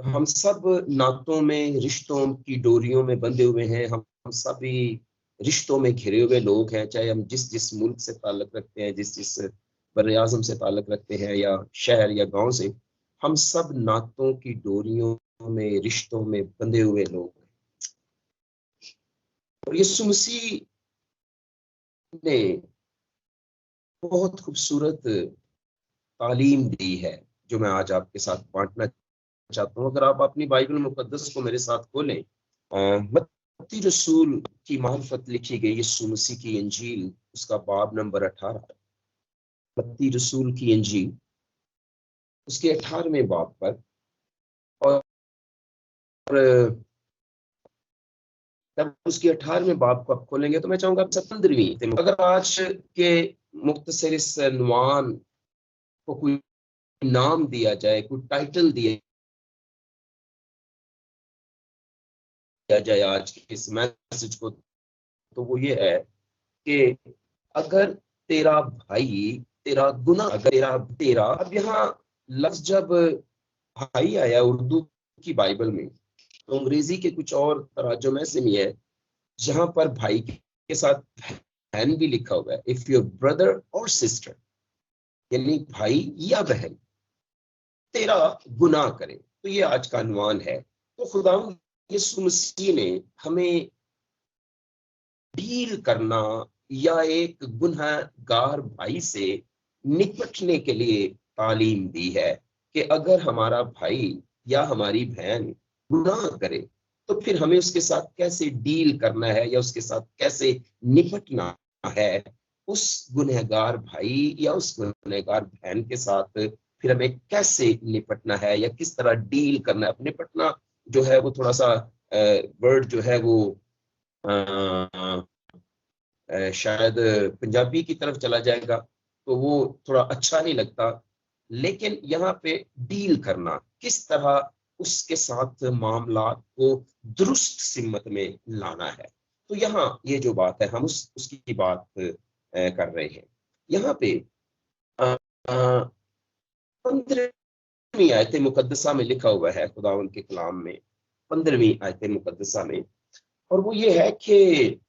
हम सब नातों में, रिश्तों की डोरियों में बंधे हुए हैं। हम सभी रिश्तों में घिरे हुए लोग हैं, चाहे हम जिस जिस मुल्क से ताल्लुक रखते हैं, जिस जिस बर्रे आज़म से ताल्लुक रखते हैं, या शहर या गांव से। हम सब नातों की डोरियों में, रिश्तों में बंधे हुए लोग हैं। और यीशु मसीह ने बहुत खूबसूरत तालीम दी है, जो मैं आज आपके साथ बांटना चाहता हूँ। अगर आप अपनी बाइबल मुकद्दस को मेरे साथ खोलें, मत्ती रसूल की मार्फत लिखी गई यीशु मसीह की इंजील, उसका बाब नंबर 18, मत्ती रसूल की इंजील उसके 18वें बाब पर। और जब उसकी 18वें बाब को आप खोलेंगे तो मैं चाहूंगा 15वीं, अगर आज के मुख्तसर इस नुआन को कोई नाम दिया जाए, कोई टाइटल दिया जाए आज के इस मैसेज को, तो वो ये है कि अगर तेरा भाई तेरा गुनाह, अगर तेरा तेरा अब यहाँ लफ्ज जब भाई आया उर्दू की बाइबल में, तो अंग्रेजी के कुछ और तराजुम ऐसे में है जहां पर भाई के साथ बहन भी लिखा हुआ है। इफ योर ब्रदर और सिस्टर, यानी भाई या बहन तेरा गुनाह करे, तो ये आज का अनुमान है। तो खुदा यीशु मसीह ने हमें डील करना या एक गुनहगार भाई से निपटने के लिए तालीम दी है कि अगर हमारा भाई या हमारी बहन गुनाह करे, तो फिर हमें उसके साथ कैसे डील करना है या उसके साथ कैसे निपटना है। उस गुनहगार भाई या उस गुनहगार बहन के साथ फिर हमें कैसे निपटना है या किस तरह डील करना है। निपटना जो है वो थोड़ा सा वर्ड जो है वो शायद पंजाबी की तरफ चला जाएगा, तो वो थोड़ा अच्छा नहीं लगता। लेकिन यहाँ पे डील करना, किस तरह उसके साथ मामला को दुरुस्त सिमत में लाना है, तो यहाँ ये जो बात है हम उसकी बात कर रहे हैं। यहाँ पे 15वीं आयत मुकद्दसा में लिखा हुआ है, खुदावंद के कलाम में 15वीं आयत मुकद्दसा में, और वो ये है कि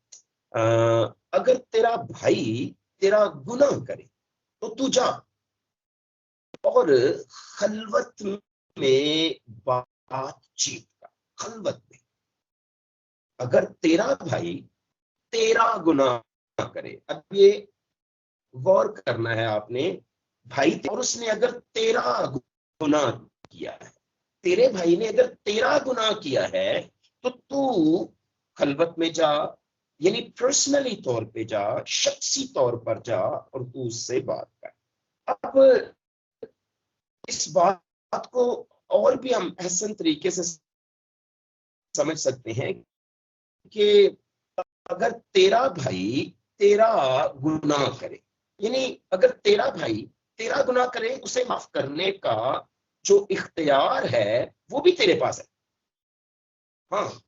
अगर तेरा भाई तेरा गुनाह करे तो तू जा और खलवत में बातचीत कर। खलवत में, अगर तेरा भाई तेरा गुनाह करे, अब ये गौर करना है आपने, भाई और उसने अगर तेरा गुनाह किया है, तेरे भाई ने अगर तेरा गुनाह किया है, तो तू खलवत में जा, यानी पर्सनली तौर पे जा, शख्सी तौर पर जा और तू उससे बात कर। अब इस बात को और भी हम एहसन तरीके से समझ सकते हैं कि अगर तेरा भाई तेरा गुनाह करे, यानी अगर तेरा भाई तेरा गुनाह करे, उसे माफ करने का जो इख्तियार है वो भी तेरे पास है। हाँ,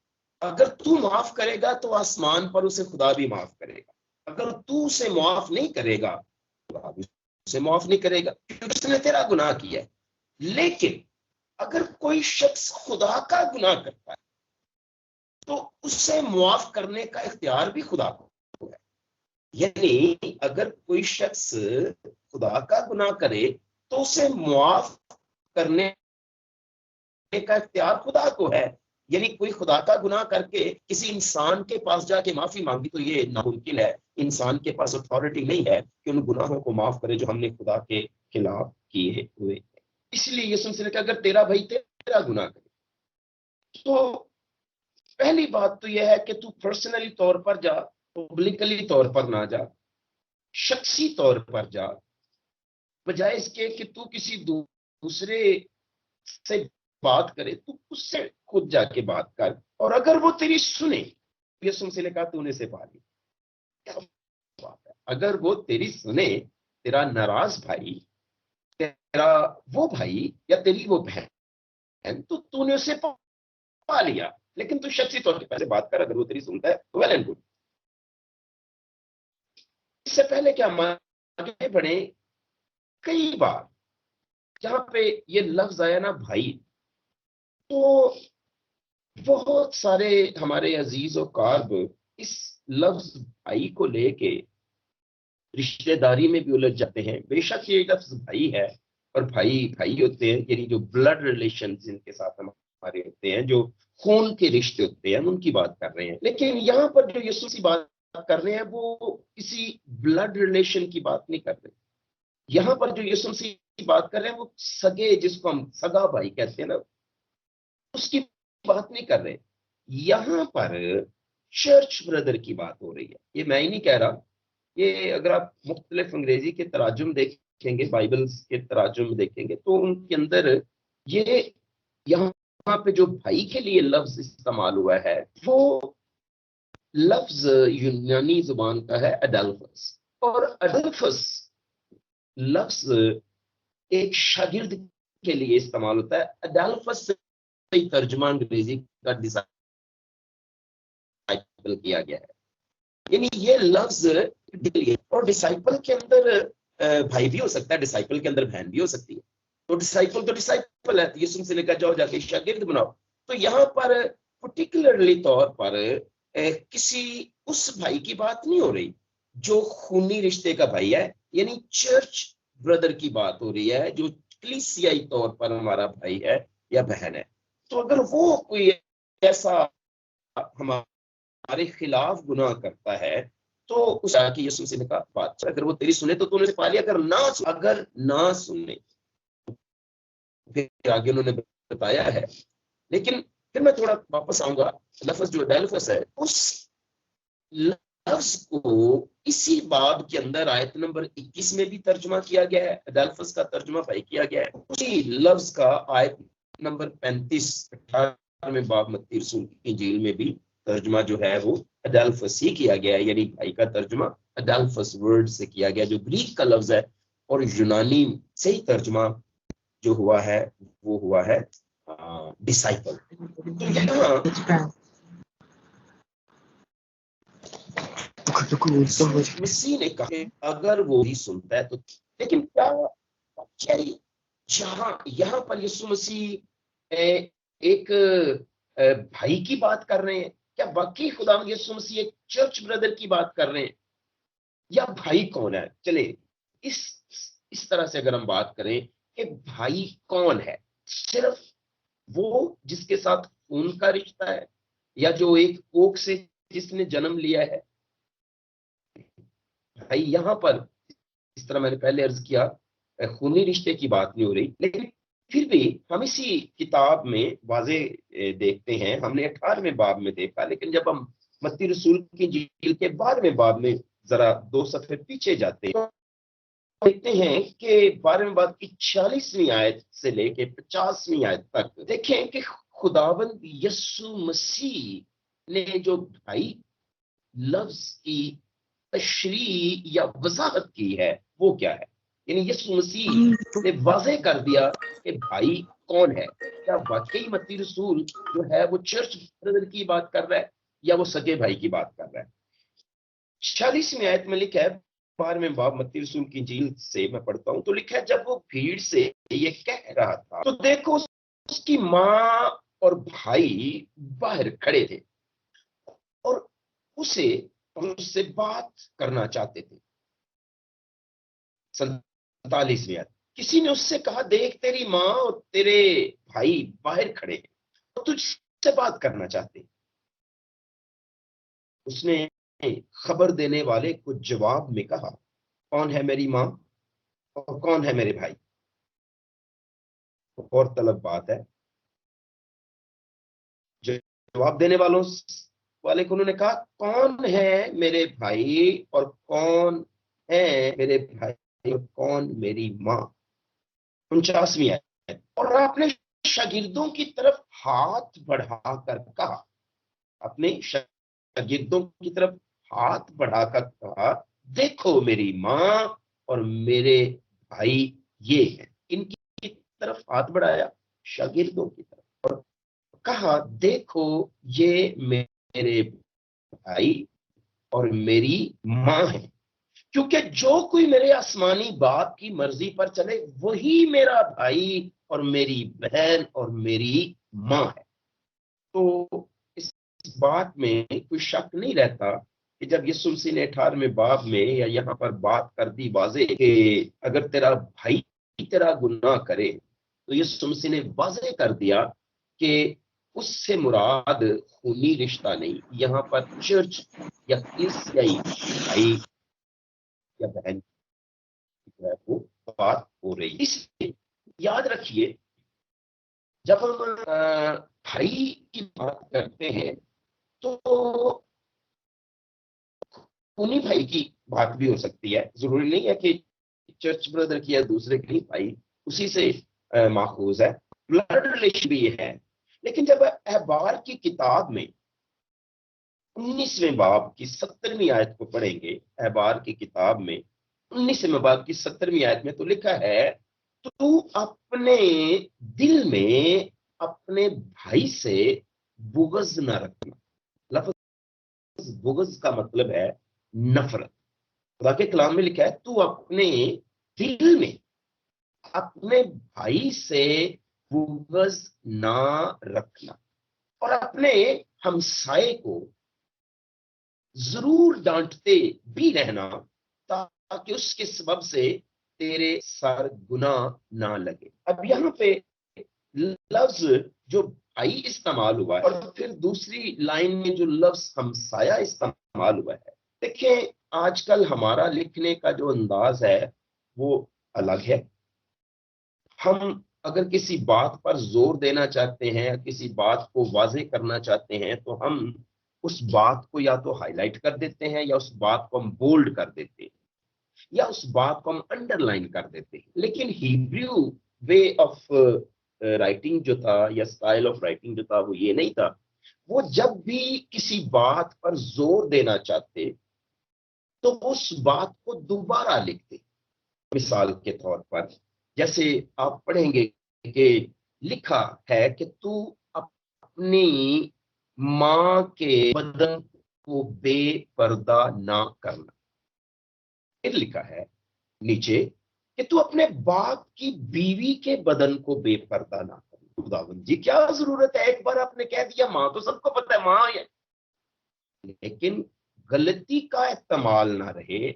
अगर तू माफ करेगा तो आसमान पर उसे खुदा भी माफ करेगा। अगर तू उसे माफ नहीं करेगा, खुदा भी उसे माफ नहीं करेगा, क्योंकि उसने तेरा गुनाह किया है। लेकिन अगर कोई शख्स खुदा का गुनाह करता है, तो उसे माफ करने का इख्तियार भी खुदा को है। यानी अगर कोई शख्स खुदा का गुनाह करे, तो उसे माफ करने का इख्तियार खुदा को है। यानी कोई खुदा का गुनाह करके किसी इंसान के पास जाके माफी मांगी, तो ये नामुमकिन है। इंसान के पास अथॉरिटी नहीं है कि उन गुनाहों को माफ करे जो हमने खुदा के खिलाफ किए हुए। इसलिए यीशु मसीह ने कहा, अगर तेरा भाई तेरा गुनाह करे, तो पहली बात तो यह है कि तू पर्सनली तौर पर जा, पब्लिकली तौर पर ना जा, शख्सी तौर पर जा, बजाय इसके कि तू किसी दूसरे से बात करे, तू उससे खुद जाके बात कर। और अगर वो तेरी सुने, यीशु मसीह ने कहा तूने से पा ली। क्या बात है, अगर वो तेरी सुने, तेरा नाराज भाई, तेरा वो भाई या तेरी वो बहन, तो तूने उसे पा लिया। लेकिन तू शख्सी तौर पे पहले बात कर, अगर वो तेरी सुनता है वेल एंड गुड। इससे पहले क्या हम आगे बढ़े, कई बार जहां पे ये लफ्ज आया ना भाई, तो बहुत सारे हमारे अजीज और कारब इस लफ्ज भाई को लेके रिश्तेदारी में भी उलझ जाते हैं। बेशक ये लफ्ज भाई है, और भाई भाई होते हैं, यानी जो ब्लड रिलेशन जिनके साथ हमारे होते हैं, जो खून के रिश्ते होते हैं, हम उनकी बात कर रहे हैं। लेकिन यहाँ पर जो यीशु की बात कर रहे हैं वो किसी ब्लड रिलेशन की बात नहीं कर रहे। यहाँ पर जो यीशु मसीह की बात कर रहे हैं वो सगे, जिसको हम सगा भाई कहते हैं ना, उसकी बात नहीं कर रहे। यहाँ पर चर्च ब्रदर की बात हो रही है। ये मैं ही नहीं कह रहा, ये अगर आप मुख्तलिफ अंग्रेजी के तराजुम देखेंगे, बाइबल्स के तराजुम देखेंगे, तो उनके अंदर ये यहाँ पे जो भाई के लिए लफ्ज इस्तेमाल हुआ है वो लफ्ज यूनानी जुबान का है अडल्फस। और अडल्फस लफ्ज एक शागिर्द के लिए इस्तेमाल होता है। अडल्फस से तर्जुमा अंग्रेजी का डिसाइपल किया गया है, यानी ये लफ्ज। और डिसाइपल के अंदर भाई भी हो सकता है, डिसाइपल के अंदर बहन भी हो सकती है। तो डिसाइपल है, यीशु से लेकर जाओ, जाके शागिर्द बनाओ। तो यहाँ पर पर्टिकुलरली तौर पर किसी उस भाई की बात नहीं हो रही जो खूनी रिश्ते का भाई है, यानी चर्च ब्रदर की बात हो रही है, जो कलीसियाई तौर पर हमारा भाई है या बहन है। तो अगर वो कोई ऐसा हमारे खिलाफ गुनाह करता है, तो उस आके यीशु मसीह ने कहा, बात अगर वो तेरी सुने तो तूने पा लिया, अगर ना सुने, फिर आगे उन्होंने बताया है। लेकिन फिर मैं थोड़ा वापस आऊंगा, लफ्ज जो अडल्फस है, उस लफ्ज को इसी बाब के अंदर आयत नंबर 21 में भी तर्जुमा किया गया है। अडल्फस का तर्जुमा भाई किया गया है। उसी लफ्ज का आयत नंबर 35 18वें बाब मत्ती रसूल की इंजील में भी तर्जुमा जो है वो अडल्फस ही किया गया है, यानी भाई का तर्जुमा अडल्फस वर्ड से किया गया, जो ग्रीक का लफ्ज है। और यूनानी से ही तर्जुमा जो हुआ है वो हुआ है डिसाइपल। तो यहाँ मसीह ने कहा अगर वो भी सुनता है तो, लेकिन क्या यहाँ पर यीशु मसीह एक भाई की बात कर रहे हैं? क्या वाकई खुदा यीशु मसीह एक चर्च ब्रदर की बात कर रहे हैं, या भाई कौन है? चले इस तरह से अगर हम बात करें कि भाई कौन है, सिर्फ वो जिसके साथ खून का रिश्ता है, या जो एक कोख से जिसने जन्म लिया है? भाई यहाँ पर, इस तरह मैंने पहले अर्ज किया, खूनी रिश्ते की बात नहीं हो रही। लेकिन फिर भी हम इसी किताब में वाजे देखते हैं, हमने 18वें बाब में देखा, लेकिन जब हम मत्ती रसूल की इंजील के 12वें बाब में जरा 2 सफ़े पीछे जाते हैं, तो देखते हैं कि 12वें बाब की 40वीं आयत से लेके 50वीं आयत तक देखें कि खुदावंद यीशु मसीह ने जो भाई लफ्ज की तशरीह या वजाहत की है वो क्या है। यानी यीशु मसीह ने वाज़ेह कर दिया कि भाई कौन है। क्या वाकई मत्ती रसूल जो है वो चर्च ब्रदर की बात कर रहा है, या वो सगे भाई की बात कर रहा है? 40वीं आयत में लिखा है, 12वें बाब मत्ती रसूल की इंजील से मैं पढ़ता हूं, तो लिखा है, जब वो भीड़ से ये कह रहा था तो देखो उसकी माँ और भाई बाहर खड़े थे और उससे बात करना चाहते थे। 47वीं आयत, किसी ने उससे कहा, देख तेरी माँ और तेरे भाई बाहर खड़े हैं, तो तुझसे बात करना चाहते। उसने खबर देने वाले को जवाब में कहा, कौन है मेरी माँ और कौन है मेरे भाई? और तलब बात है, जवाब देने वाले को उन्होंने कहा, कौन है मेरे भाई और कौन है मेरे भाई और कौन मेरी माँ? 49वीं आयत, और अपने शागिर्दों की तरफ हाथ बढ़ाकर कहा, अपने शागिर्दों की तरफ हाथ बढ़ाकर कहा, देखो मेरी माँ और मेरे भाई ये हैं। इनकी तरफ हाथ बढ़ाया, शागिर्दों की तरफ, और कहा, देखो ये मेरे भाई और मेरी माँ है। क्योंकि जो कोई मेरे आसमानी बाप की मर्जी पर चले वही मेरा भाई और मेरी बहन और मेरी माँ है। तो इस बात में कोई शक नहीं रहता कि जब यीशु मसीह ने 18वें बाब में या यहाँ पर बात कर दी वाजे कि अगर तेरा भाई तेरा गुनाह करे, तो यीशु मसीह ने वाजे कर दिया कि उससे मुराद खूनी रिश्ता नहीं, यहाँ पर चर्च या कलीसियाई भाई या बहन की जो है वो बात हो रही है। इसलिए याद रखिए, जब हम भाई की बात करते हैं तो उन्हीं भाई की बात भी हो सकती है, जरूरी नहीं है कि चर्च ब्रदर की या दूसरे की भाई उसी से माखूज है, ब्लड रिलेशन भी है। लेकिन जब अहबार की किताब में 19वें बाब की 17वीं आयत को पढ़ेंगे, अहबार की किताब में 19वें बाब की 17वीं आयत में तो लिखा है, तो तू अपने दिल में अपने भाई से बुग़्ज़ न रखना। लफ्ज़ बुग़्ज़ का मतलब है नफरत। खुदा के कलाम में लिखा है, तू अपने दिल में अपने भाई से बुग़्ज़ ना रखना और अपने हमसाए को जरूर डांटते भी रहना, ताकि उसके सबब से तेरे सर गुनाह ना लगे। अब यहाँ पे लफ्ज जो भाई इस्तेमाल हुआ है और फिर दूसरी लाइन में जो लफ्ज हमसाया इस्तेमाल हुआ है, देखिए आजकल हमारा लिखने का जो अंदाज है वो अलग है। हम अगर किसी बात पर जोर देना चाहते हैं, किसी बात को वाजे करना चाहते हैं, तो हम उस बात को या तो हाईलाइट कर देते हैं या उस बात को हम बोल्ड कर देते हैं या उस बात को हम अंडरलाइन कर देते हैं। लेकिन हिब्रू वे ऑफ राइटिंग जो था या स्टाइल ऑफ राइटिंग जो था वो ये नहीं था। वो जब भी किसी बात पर जोर देना चाहते तो वो उस बात को दोबारा लिखते। मिसाल के तौर पर जैसे आप पढ़ेंगे कि लिखा है कि तू अपनी मां के बदन को बेपर्दा ना करना। फिर लिखा है नीचे कि तू अपने बाप की बीवी के बदन को बेपर्दा ना करना। खुदावंद जी, क्या जरूरत है, एक बार आपने कह दिया मां तो सबको पता है मां है, लेकिन गलती का इस्तेमाल ना रहे,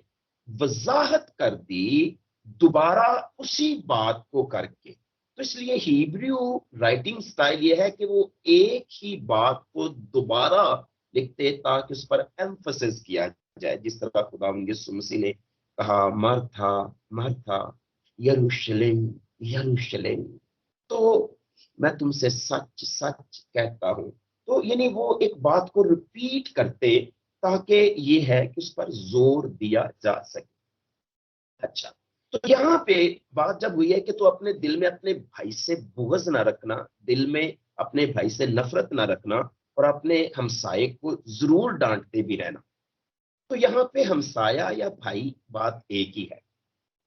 वजाहत कर दी दोबारा उसी बात को करके। तो इसलिए हिब्रू राइटिंग स्टाइल ये है कि वो एक ही बात को दोबारा लिखते ताकि उस पर एम्फसिस किया जाए। जिस तरह खुदा यीशु मसीह ने कहा, मरथा मरथा यरूशलेम यरूशलेम, तो मैं तुमसे सच सच कहता हूं। तो यानी वो एक बात को रिपीट करते ताकि ये है कि उस पर जोर दिया जा सके। अच्छा, तो यहाँ पे बात जब हुई है कि तो अपने दिल में अपने भाई से बुग़्ज़ ना रखना, दिल में अपने भाई से नफरत ना रखना और अपने हमसाए को जरूर डांटते भी रहना। तो यहाँ पे हमसाया या भाई बात एक ही है,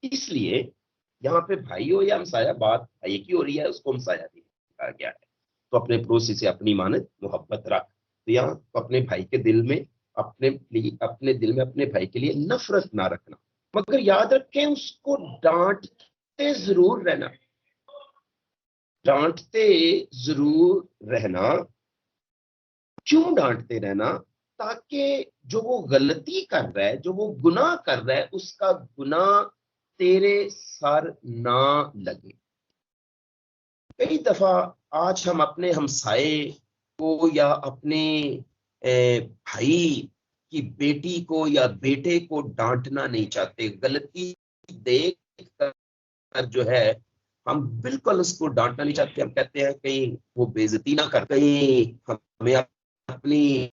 इसलिए यहाँ पे भाई हो या हमसाया बात एक ही हो रही है, उसको हमसाया भी कहा गया है। तो अपने पड़ोसी से अपनी मानद मोहब्बत रख। तो यहाँ तो अपने भाई के दिल में अपने दिल में अपने भाई के लिए नफरत ना रखना, मगर याद रखें उसको डांटते जरूर रहना, डांटते जरूर रहना। क्यों डांटते रहना? ताकि जो वो गलती कर रहा है, जो वो गुनाह कर रहा है, उसका गुनाह तेरे सर ना लगे। कई दफा आज हम अपने हमसाए को या अपने भाई की बेटी को या बेटे को डांटना नहीं चाहते। गलती देख कर जो है हम बिल्कुल उसको डांटना नहीं चाहते। हम कहते हैं कहीं वो बेइज्जती ना कर, कहीं हमें अपनी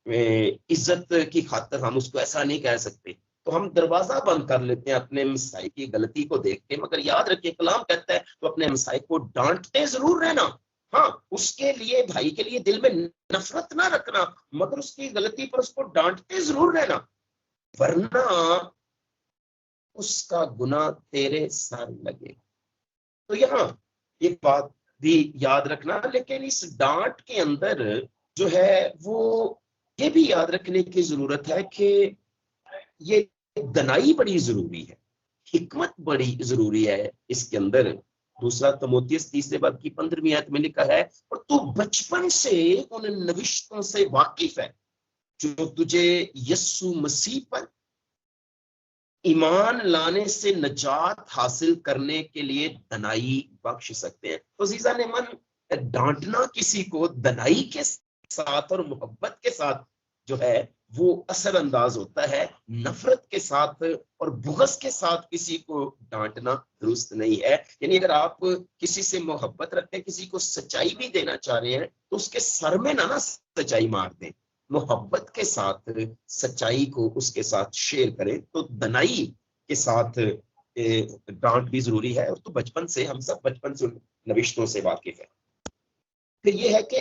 इज्जत की खातिर हम उसको ऐसा नहीं कह सकते, तो हम दरवाजा बंद कर लेते हैं अपने हमसाए की गलती को देख के। मगर याद रखिए कलाम कहता है तो अपने हमसाए को डांटते जरूर रहना। हाँ, उसके लिए भाई के लिए दिल में नफरत ना रखना, मगर उसकी गलती पर उसको डांटते जरूर रहना, वरना उसका गुनाह तेरे सर लगे। तो यहाँ एक बात भी याद रखना, लेकिन इस डांट के अंदर जो है वो ये भी याद रखने की जरूरत है कि ये दनाई बड़ी जरूरी है, हिकमत बड़ी जरूरी है इसके अंदर। दूसरा तिमोथियस 3:15 में लिखा है, और तू बचपन से उन नविश्तों से वाकिफ है जो तुझे यीशु मसीह पर ईमान लाने से निजात हासिल करने के लिए दनाई बख्श सकते हैं। तो जीजा ने मन, डांटना किसी को दनाई के साथ और मोहब्बत के साथ जो है वो असरअंदाज होता है। नफरत के साथ और बुग़्ज़ के साथ किसी को डांटना दुरुस्त नहीं है। यानी अगर आप किसी से मोहब्बत रखते हैं, किसी को सच्चाई भी देना चाह रहे हैं, तो उसके सर में ना सच्चाई मार दें, मोहब्बत के साथ सच्चाई को उसके साथ शेयर करें। तो दनाई के साथ डांट भी जरूरी है। और तो बचपन से, हम सब बचपन से नविश्तों से वाकिफ है। फिर ये है कि